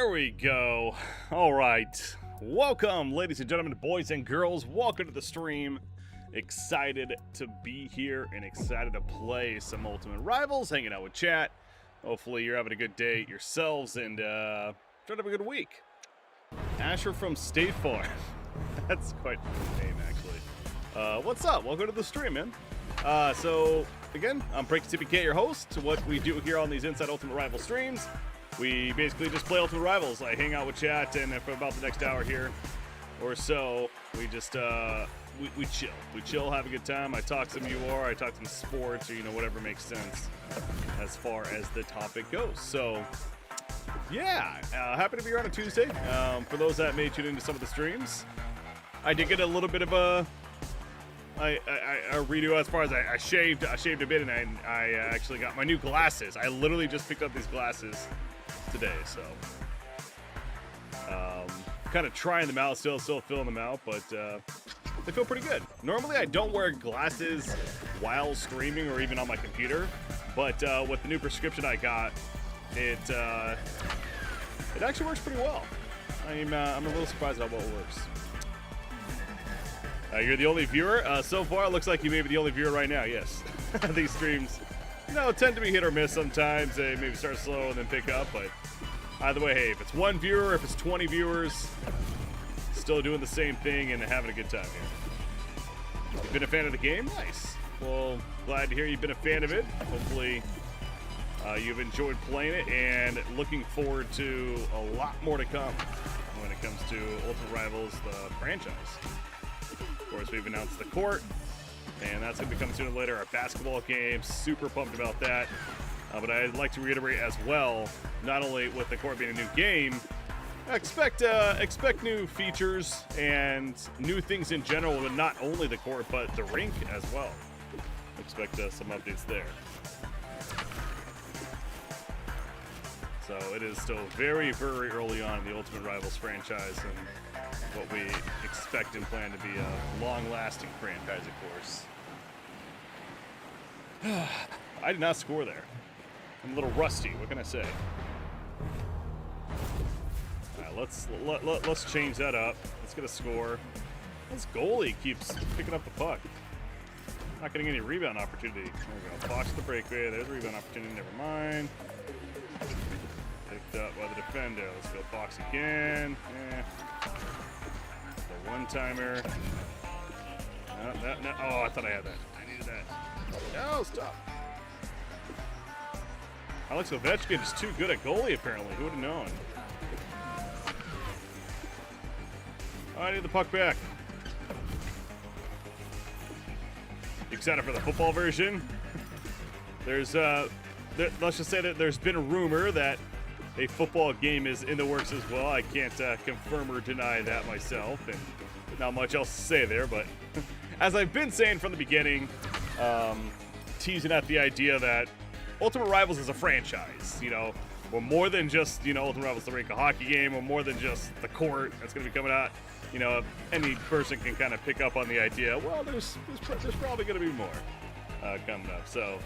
There we go. All right. Welcome, ladies and gentlemen, boys and girls. Welcome to the stream. Excited to be here and excited to play some Ultimate Rivals, hanging out with chat. Hopefully you're having a good day yourselves and trying to have a good week. Asher from State Farm. That's quite a good name, actually. What's up? Welcome to the stream, man. So, again, I'm BreakTPK, your host. What we do here on these Inside Ultimate Rival streams, we basically just play Ultimate Rivals. I hang out with chat, and for about the next hour here or so, we just we chill. We chill, have a good time. I talk some UR, I talk some sports, or whatever makes sense as far as the topic goes. So, yeah, happy to be here on a Tuesday. For those that may tune into some of the streams, I did get a little bit of a redo as far as I shaved a bit, and I actually got my new glasses. I literally just picked up these glasses today, so kind of trying them out, still filling them out, but they feel pretty good. Normally I don't wear glasses while streaming or even on my computer, but with the new prescription I got, it actually works pretty well. I'm a little surprised at how well it works. You're the only viewer? So far, it looks like you may be the only viewer right now, yes. These streams, tend to be hit or miss sometimes. They maybe start slow and then pick up, but either way, hey, if it's one viewer, if it's 20 viewers, still doing the same thing and having a good time here. You've been a fan of the game? Nice. Well, glad to hear you've been a fan of it. Hopefully, you've enjoyed playing it and looking forward to a lot more to come when it comes to Ultimate Rivals, the franchise. Of course, we've announced the court, and that's going to be coming sooner or later. Our basketball game, super pumped about that. But I'd like to reiterate as well, not only with the court being a new game, expect new features and new things in general, but not only the court, but the rink as well. Expect some updates there. So it is still very, very early on in the Ultimate Rivals franchise, and what we expect and plan to be a long-lasting franchise, of course. I did not score there. I'm a little rusty. What can I say? All right, let's change that up. Let's get a score. This goalie keeps picking up the puck. Not getting any rebound opportunity. There we go. Fox the breakaway. There's a rebound opportunity. Never mind. Picked up by the defender. Let's go Fox again. The one-timer. No. Oh, I thought I had that. I needed that. No, stop. Alex Ovechkin is too good at goalie, apparently. Who would have known? Oh, I need the puck back. Excited for the football version? Let's just say that there's been a rumor that a football game is in the works as well. I can't confirm or deny that myself, and not much else to say there, but as I've been saying from the beginning, teasing at the idea that Ultimate Rivals is a franchise. We're more than just, Ultimate Rivals the rink, a hockey game. We're more than just the court that's going to be coming out. Any person can kind of pick up on the idea, well, there's probably going to be more coming up. So,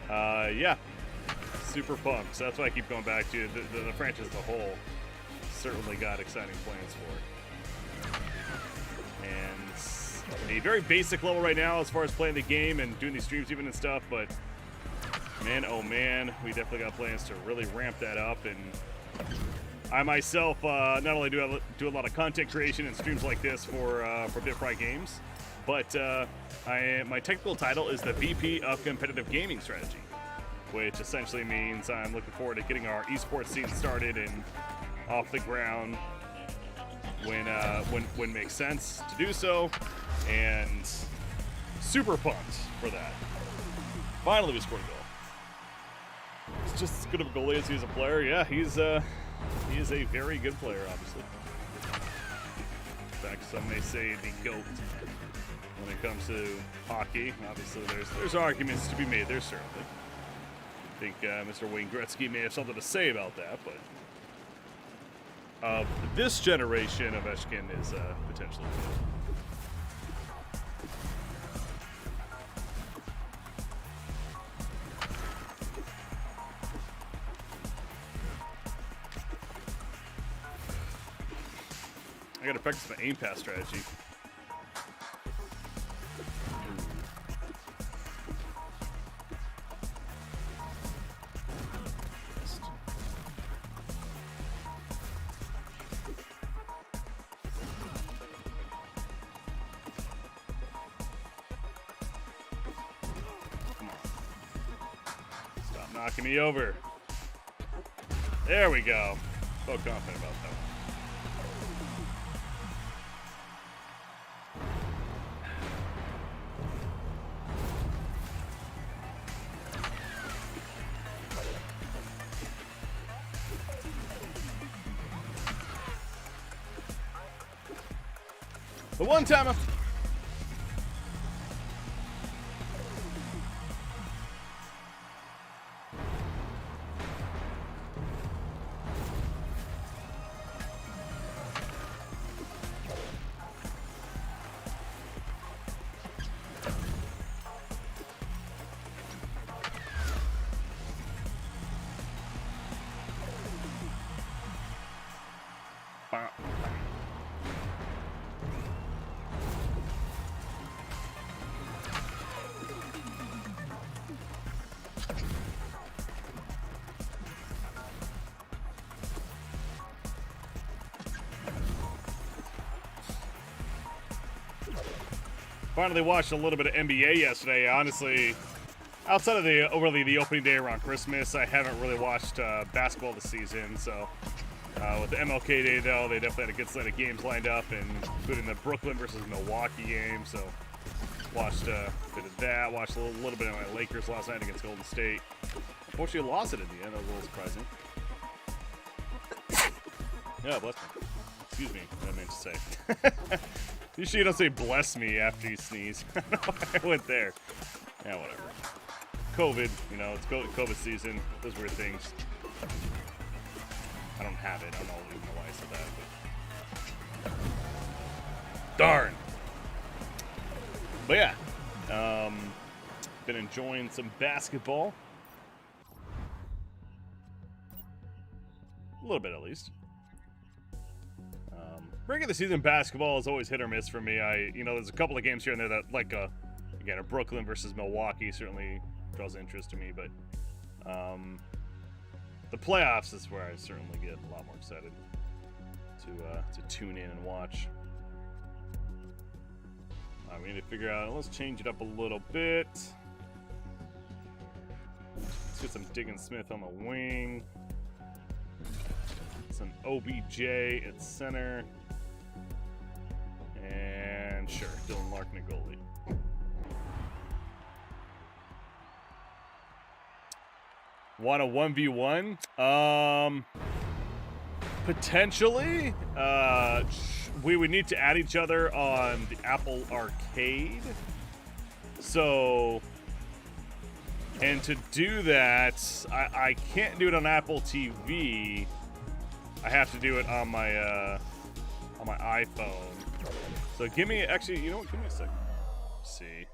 yeah, super pumped. So that's why I keep going back to the franchise as a whole. Certainly got exciting plans for it. And a very basic level right now as far as playing the game and doing these streams even and stuff, but man, oh man, we definitely got plans to really ramp that up. And I myself not only do a lot of content creation and streams like this for BitFry Games, but my technical title is the VP of Competitive Gaming Strategy, which essentially means I'm looking forward to getting our esports scene started and off the ground when it makes sense to do so, and super pumped for that. Finally, we scored a goal. He's just as good of a goalie as he is a player. Yeah, he is a very good player, obviously. In fact, some may say the GOAT when it comes to hockey. Obviously, there's arguments to be made there, certainly. I think Mr. Wayne Gretzky may have something to say about that, but this generation of Ovechkin is potentially good. I gotta practice my aim pass strategy. Knocking me over. There we go. So confident about that one. The one time finally watched a little bit of NBA yesterday. Honestly, outside of the opening day around Christmas, I haven't really watched basketball this season. So with the MLK Day, though, they definitely had a good slate of games lined up, and including the Brooklyn versus Milwaukee game. So watched a bit of that. Watched a little bit of my Lakers last night against Golden State. Unfortunately, lost it in the end. That was a little surprising. Yeah, bless me. Excuse me, I meant to say. Usually you don't say bless me after you sneeze. I went there. Yeah, whatever. COVID, you know, it's COVID season. Those weird things. I don't have it. I don't even know why I said that. But... darn. But yeah. Been enjoying some basketball. A little bit at least. Regular season basketball is always hit or miss for me. There's a couple of games here and there that, like, again, a Brooklyn versus Milwaukee certainly draws interest to me, but the playoffs is where I certainly get a lot more excited to tune in and watch. We need to figure out, let's change it up a little bit. Let's get some Diggin Smith on the wing. Some OBJ at center. And sure, Dylan Larkin a goalie. Want a 1v1? Potentially. We would need to add each other on the Apple Arcade. So, and to do that, I can't do it on Apple TV. I have to do it on my iPhone. So give me, actually, you know what? Give me a second. Let's see.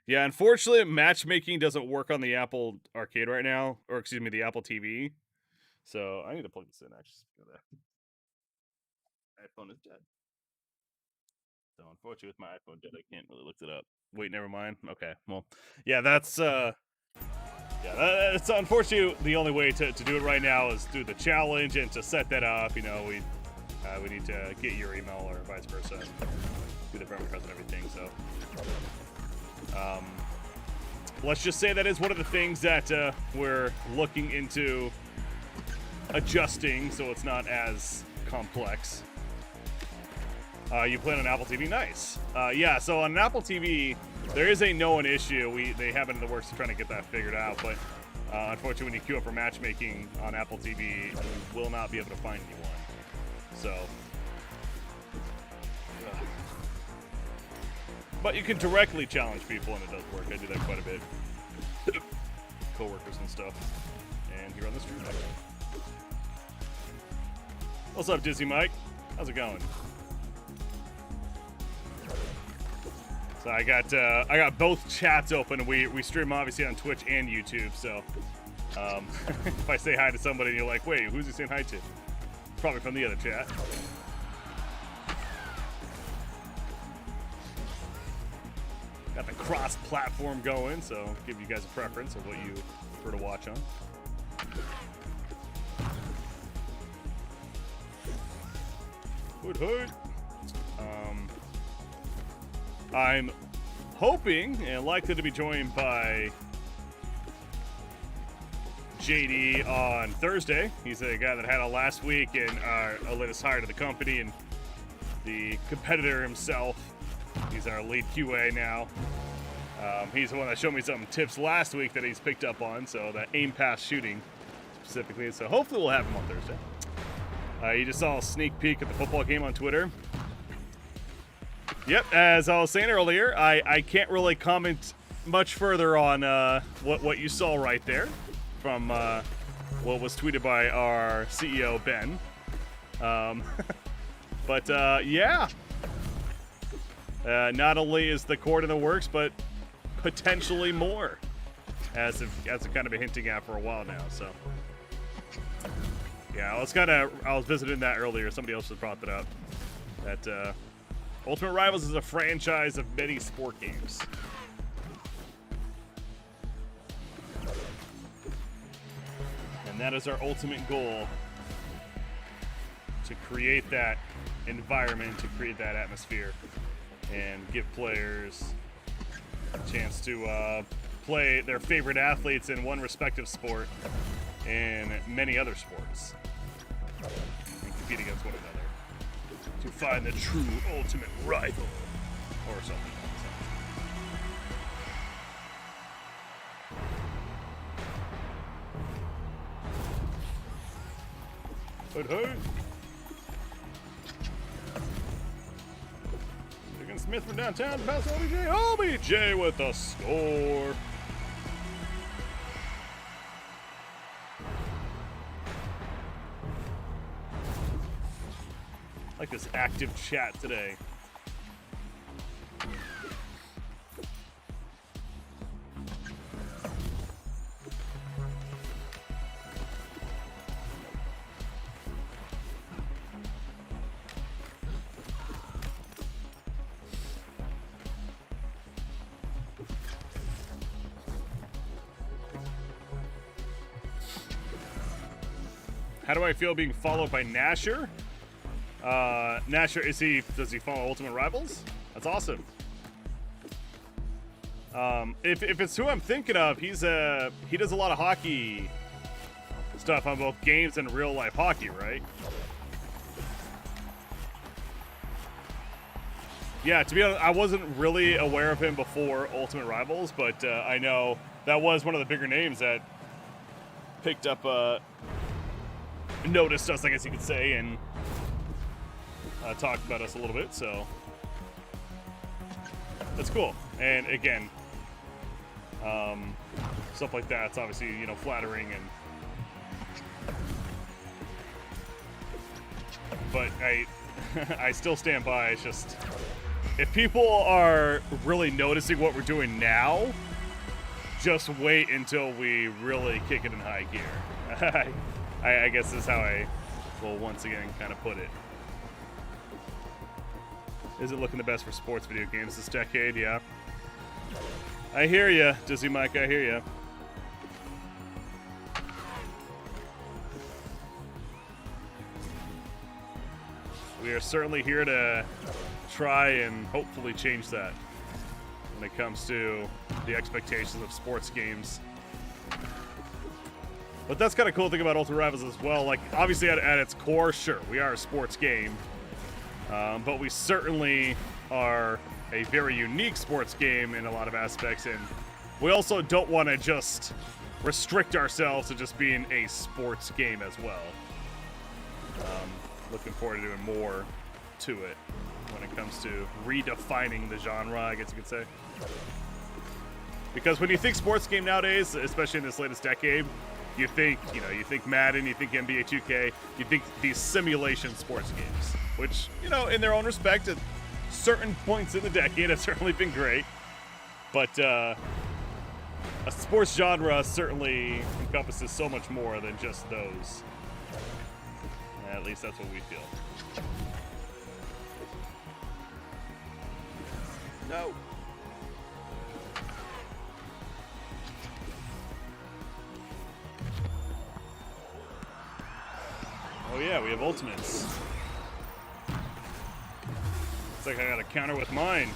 Yeah, unfortunately, matchmaking doesn't work on the Apple Arcade right now, or excuse me, the Apple TV. So I need to plug this in. Actually, iPhone is dead. So unfortunately, with my iPhone dead, I can't really look it up. Wait, never mind. Okay, well, yeah, that's it's unfortunately the only way to do it right now is through the challenge, and to set that up, you know, we need to get your email or vice versa, do the friend request and everything. So, let's just say that is one of the things that we're looking into adjusting, so it's not as complex. You play on an Apple TV? Nice. Yeah, so on an Apple TV, there is a known issue. They have it in the works of trying to get that figured out, but unfortunately, when you queue up for matchmaking on Apple TV, you will not be able to find anyone. So, but you can directly challenge people, and it does work. I do that quite a bit. Coworkers and stuff. And here on the stream. What's up, Dizzy Mike? How's it going? So I got both chats open. We stream obviously on Twitch and YouTube. So if I say hi to somebody and you're like, wait, who's he saying hi to? Probably from the other chat. Got the cross-platform going, so give you guys a preference of what you prefer to watch on. Hood. I'm hoping and likely to be joined by JD on Thursday. He's a guy that had a last week and a latest hire to the company and the competitor himself. He's our lead QA now. He's the one that showed me some tips last week that he's picked up on, so that aim pass shooting specifically. So hopefully we'll have him on Thursday. You just saw a sneak peek at the football game on Twitter. Yep, as I was saying earlier, I can't really comment much further on what you saw right there from what was tweeted by our CEO, Ben. But yeah. Not only is the court in the works, but potentially more, as I've kind of been hinting at for a while now. So yeah, I was visiting that earlier. Somebody else just brought that up. That Ultimate Rivals is a franchise of many sport games. And that is our ultimate goal, to create that environment, to create that atmosphere, and give players a chance to play their favorite athletes in one respective sport and many other sports, and compete against one another to find the true ultimate rival, or something like that. Hey. Against Smith from downtown, pass OBJ with the score. I like this active chat today. How do I feel being followed by Nasher? Nasher, does he follow Ultimate Rivals? That's awesome. If it's who I'm thinking of, he does a lot of hockey stuff on both games and real life hockey, right? Yeah, to be honest, I wasn't really aware of him before Ultimate Rivals, but I know that was one of the bigger names that picked up, noticed us, I guess you could say, and talked about us a little bit, so that's cool. And again, stuff like that's obviously, flattering, but I still stand by. It's just, if people are really noticing what we're doing now, just wait until we really kick it in high gear. I guess is how I will once again kind of put it. Is it looking the best for sports video games this decade? Yeah. I hear ya, Dizzy Mike, I hear ya. We are certainly here to try and hopefully change that when it comes to the expectations of sports games. But that's kind of cool thing about Ultimate Rivals as well. Like, obviously at its core, sure, we are a sports game. But we certainly are a very unique sports game in a lot of aspects. And we also don't want to just restrict ourselves to just being a sports game as well. Looking forward to doing more to it when it comes to redefining the genre, I guess you could say. Because when you think sports game nowadays, especially in this latest decade, you think Madden, you think NBA 2K, you think these simulation sports games, which, in their own respect, at certain points in the decade have certainly been great. But a sports genre certainly encompasses so much more than just those. At least that's what we feel. No. yeah, we have ultimates. It's like I got to counter with mine.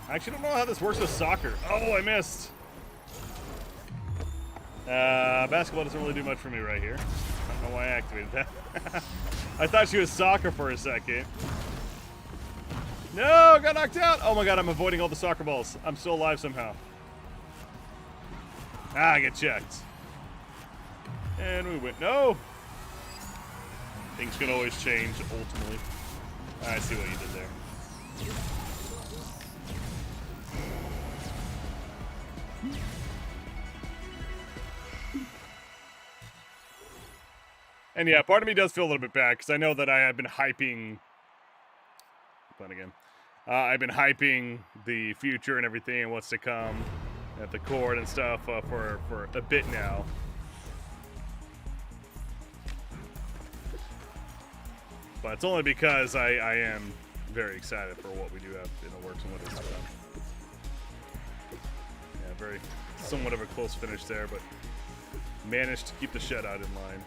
I actually don't know how this works with soccer. Oh, I missed. Basketball doesn't really do much for me right here. I don't know why I activated that. I thought she was soccer for a second. No, got knocked out. Oh my god, I'm avoiding all the soccer balls. I'm still alive somehow. Ah, I get checked. And we went. No! Things can always change, ultimately. I see what you did there. And yeah, part of me does feel a little bit bad, because I know that I have been hyping... Playing again. I've been hyping the future and everything and what's to come at the court and stuff for a bit now. But it's only because I am very excited for what we do have in the works and what is to come. Yeah, very somewhat of a close finish there, but managed to keep the shutout in line.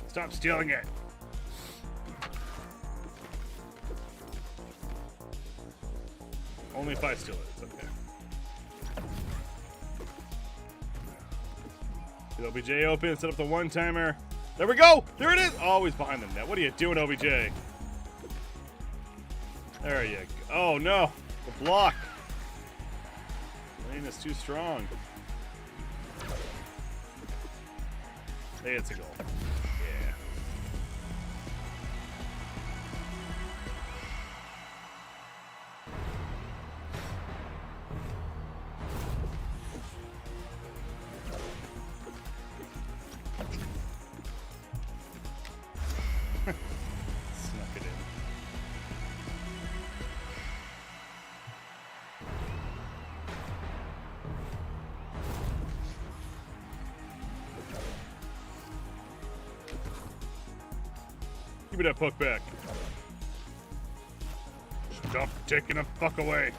Stop stealing it. Only if I steal it, it's okay. Get OBJ open, set up the one-timer. There we go! There it is! Always behind the net. What are you doing, OBJ? There you go. Oh, no. The block. Lane is too strong. Hey, it's a goal. Snuck it in. Give me that puck back. Stop taking the fuck away.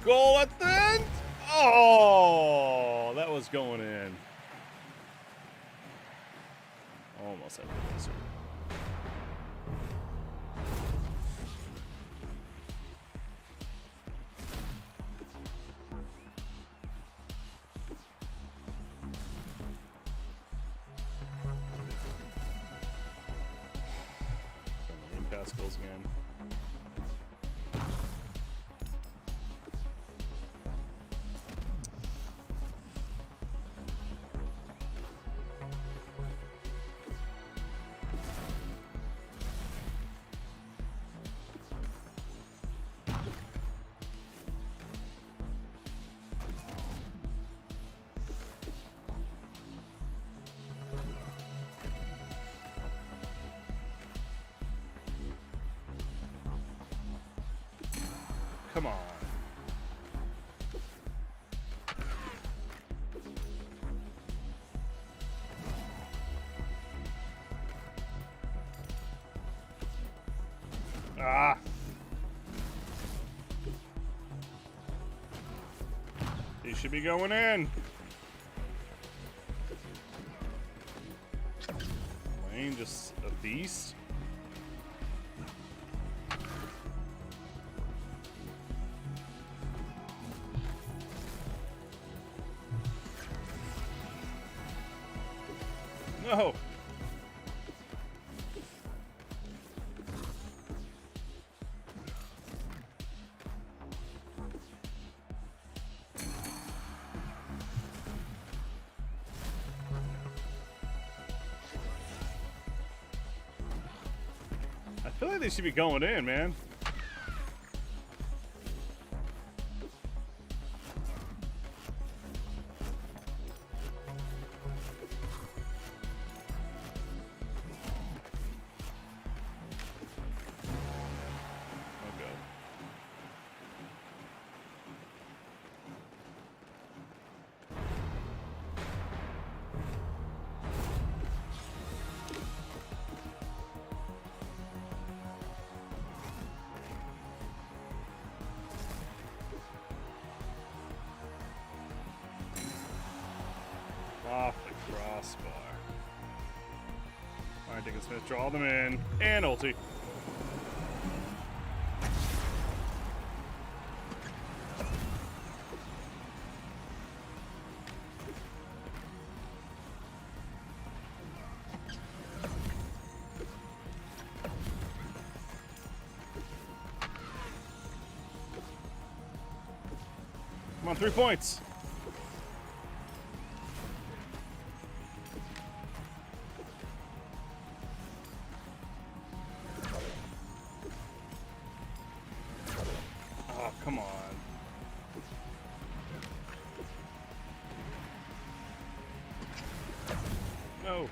Goal at the end. Oh, that was going in. Almost had the answer. Pass goals again. Come on. Ah. He should be going in. Lane just a beast. No. I feel like they should be going in, man. Off the crossbar. Alright, Deacon Smith, draw them in. And ulti. Come on, 3 points. Oh, come on. No.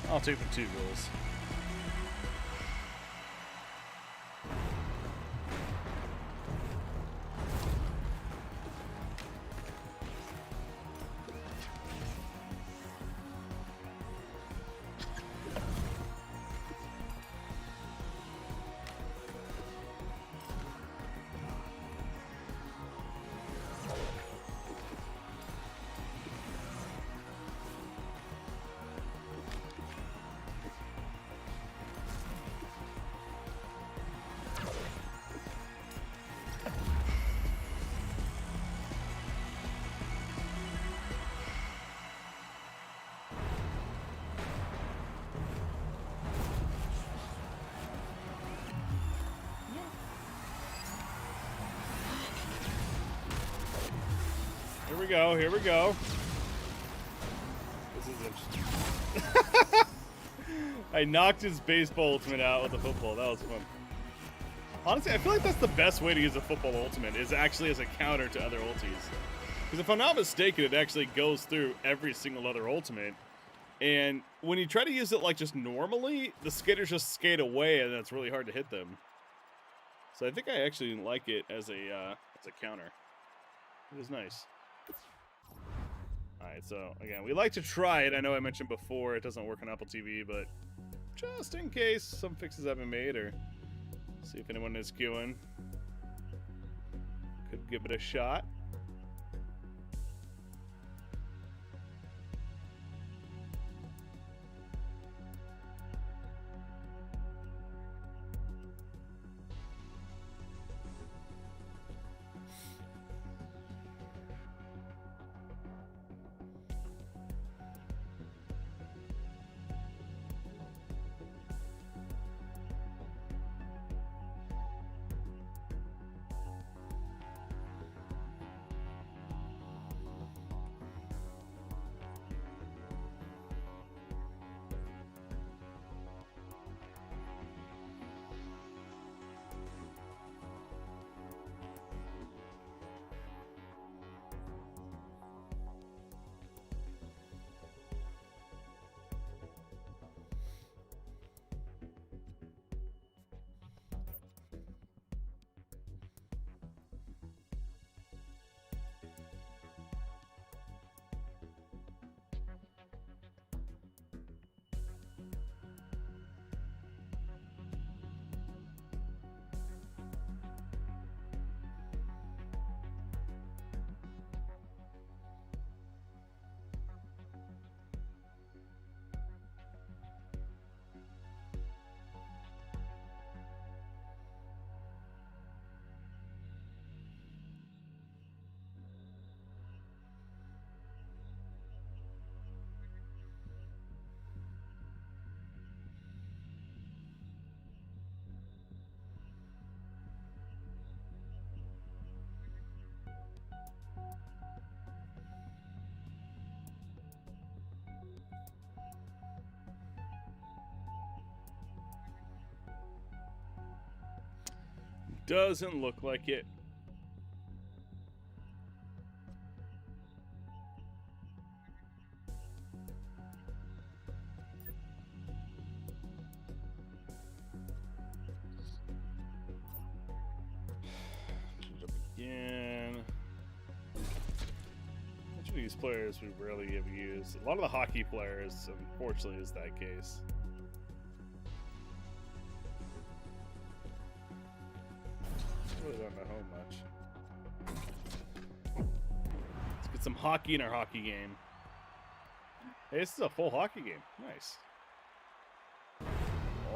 I'll take the 2 goals. Here we go, here we go. This is interesting. I knocked his baseball ultimate out with a football. That was fun. Honestly, I feel like that's the best way to use a football ultimate, is actually as a counter to other ultis. Because if I'm not mistaken, it actually goes through every single other ultimate. And when you try to use it like just normally, the skaters just skate away and it's really hard to hit them. So I think I actually like it as a counter. It was nice. Alright, so again, we like to try it. I know I mentioned before it doesn't work on Apple TV, but just in case some fixes have been made, or see if anyone is queuing, could give it a shot. Doesn't look like it. Again. Which of these players we rarely ever use? A lot of the hockey players, unfortunately, is that case. Really don't know how much. Let's get some hockey in our hockey game. Hey, this is a full hockey game. Nice.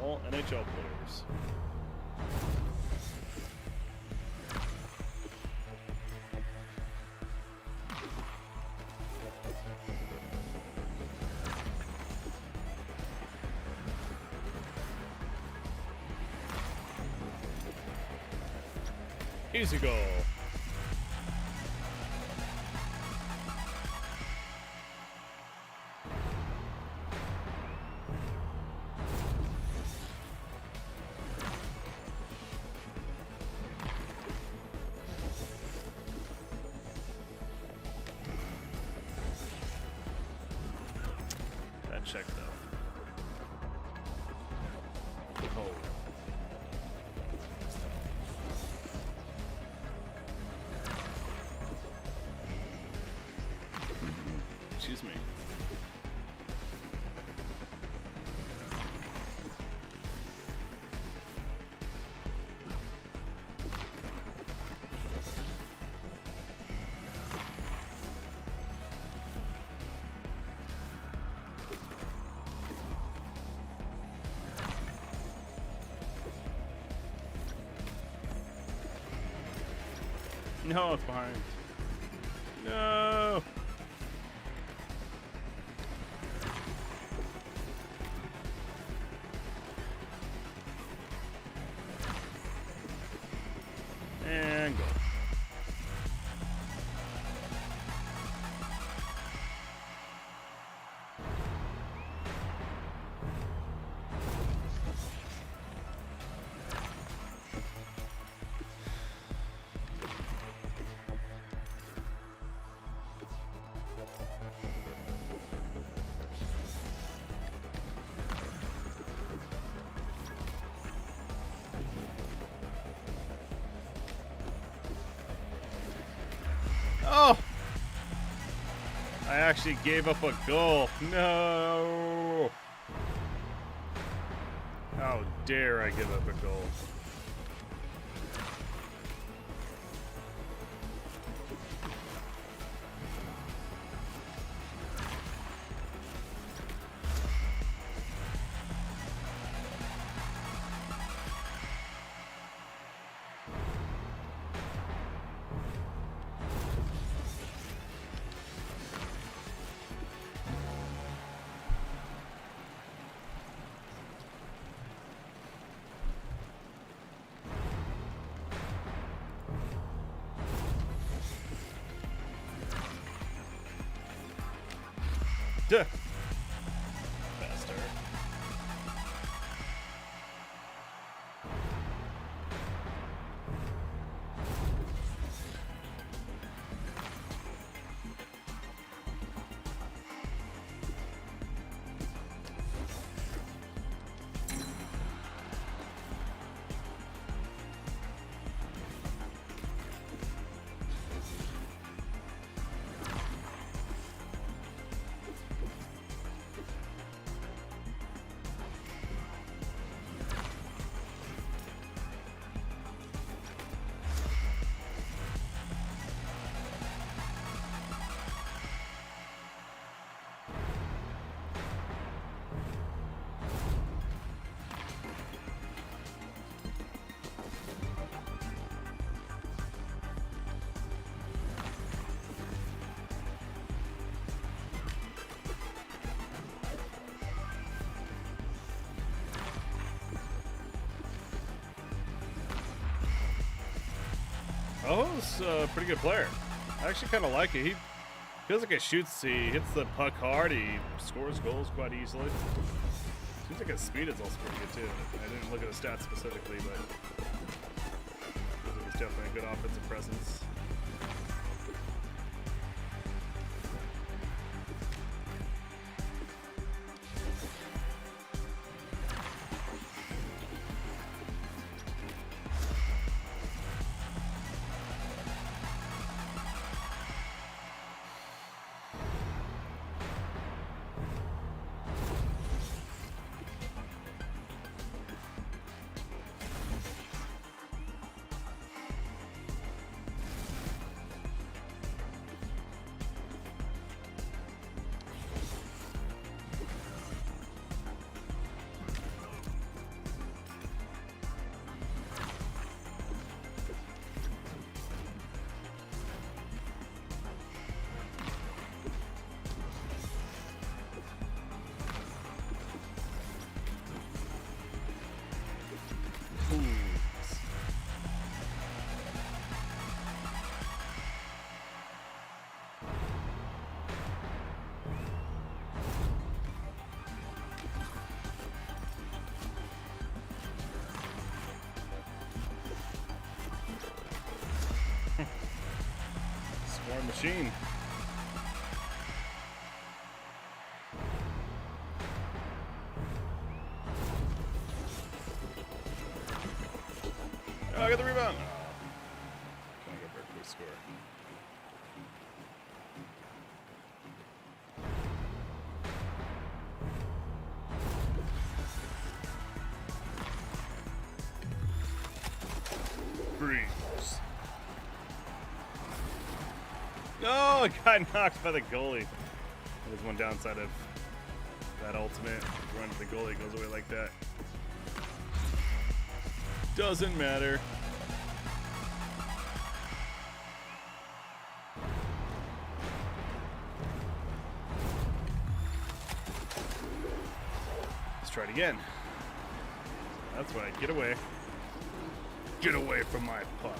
All NHL players. Easy goal. That check though. Oh. Excuse me. No, it's behind. No. And go. Oh! I actually gave up a goal. No! How dare I give up a goal? Duh. Faster. Oh, he's a pretty good player. I actually kind of like it. He feels like he hits the puck hard. He scores goals quite easily. Seems like his speed is also pretty good too. I didn't look at the stats specifically, but definitely a good offensive presence. Smart machine. Oh, I got the rebound. Trying to go for a quick score. Freeze. No, I got knocked by the goalie. There's one downside of that ultimate. Run to the goalie, goes away like that. Doesn't matter. Let's try it again. That's right. Get away. Get away from my puck.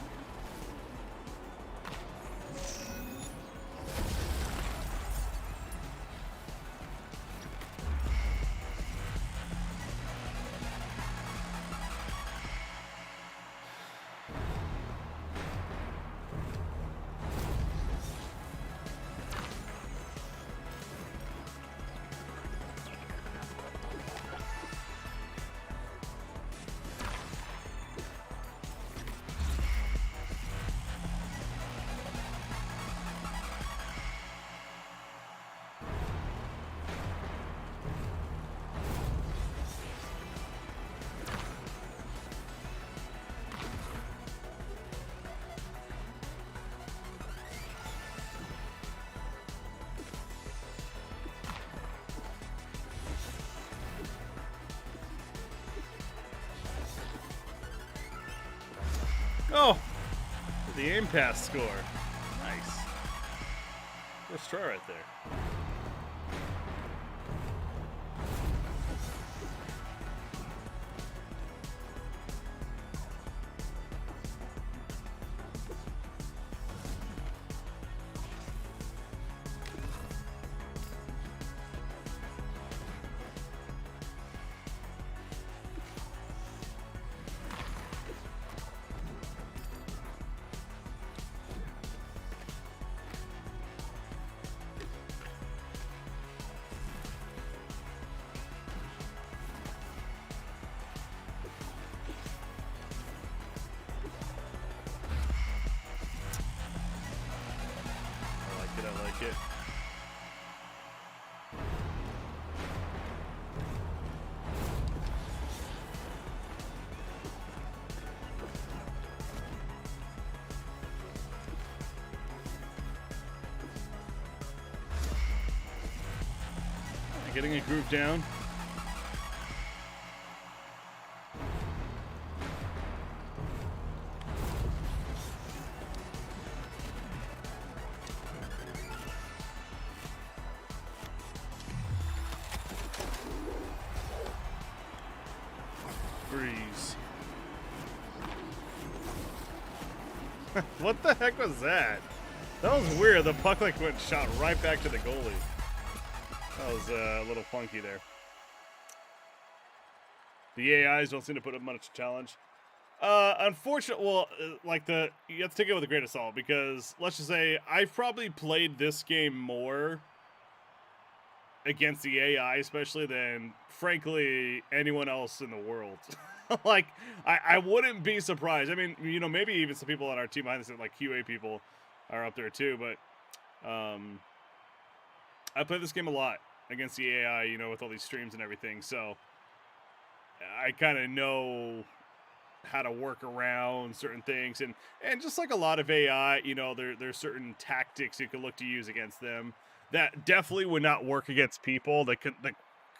Oh, the aim pass score. Nice. First try right there. I like it. Getting a groove down. Freeze. What the heck was that? That was weird. The puck like went shot right back to the goalie. That was a little funky there. The AIs don't seem to put up much challenge. Unfortunately, well, like you have to take it with a grain of salt because let's just say I've probably played this game more against the AI, especially than frankly anyone else in the world. Like, I wouldn't be surprised. I mean, maybe even some people on our team behind the scenes, like QA people, are up there too. But I play this game a lot against the AI, with all these streams and everything. So I kind of know how to work around certain things, and just like a lot of AI, there's certain tactics you can look to use against them that definitely would not work against people. The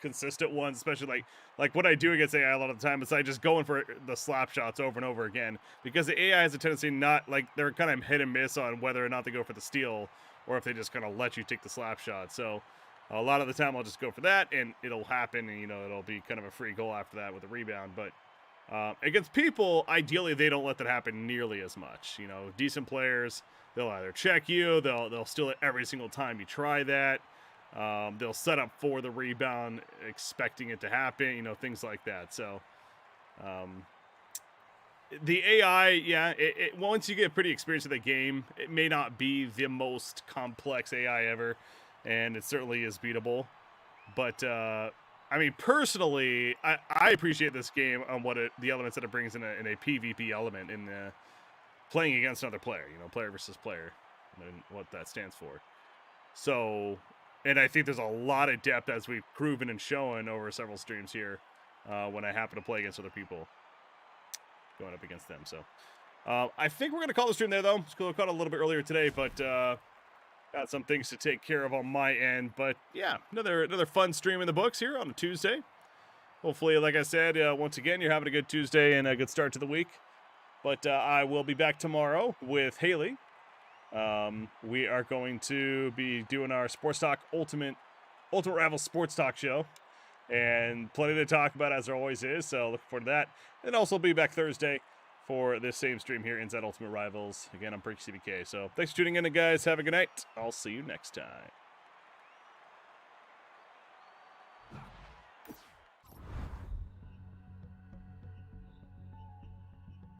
consistent ones, especially like what I do against AI a lot of the time is I just go in for the slap shots over and over again because the AI has a tendency not like they're kind of hit and miss on whether or not they go for the steal or if they just kind of let you take the slap shot. So a lot of the time I'll just go for that and it'll happen, and it'll be kind of a free goal after that with a rebound. But against people, ideally they don't let that happen nearly as much. Decent players, they'll either check you, they'll steal it every single time you try that. They'll set up for the rebound, expecting it to happen. Things like that. So the AI, yeah, once you get pretty experienced with the game, it may not be the most complex AI ever, and it certainly is beatable. But I mean, personally, I appreciate this game on the elements that it brings in a PvP element in playing against another player. Player versus player, and what that stands for. So, and I think there's a lot of depth as we've proven and shown over several streams here when I happen to play against other people going up against them. So, I think we're going to call the stream there, though. It's cool. I caught it a little bit earlier today, but got some things to take care of on my end. But yeah, another fun stream in the books here on a Tuesday. Hopefully, like I said, once again, you're having a good Tuesday and a good start to the week. But I will be back tomorrow with Haley. We are going to be doing our Sports Talk Ultimate Rivals Sports Talk show. And plenty to talk about, as there always is. So looking forward to that. And also be back Thursday for this same stream here, Inside Ultimate Rivals. Again, I'm Perky CBK. So thanks for tuning in, guys. Have a good night. I'll see you next time.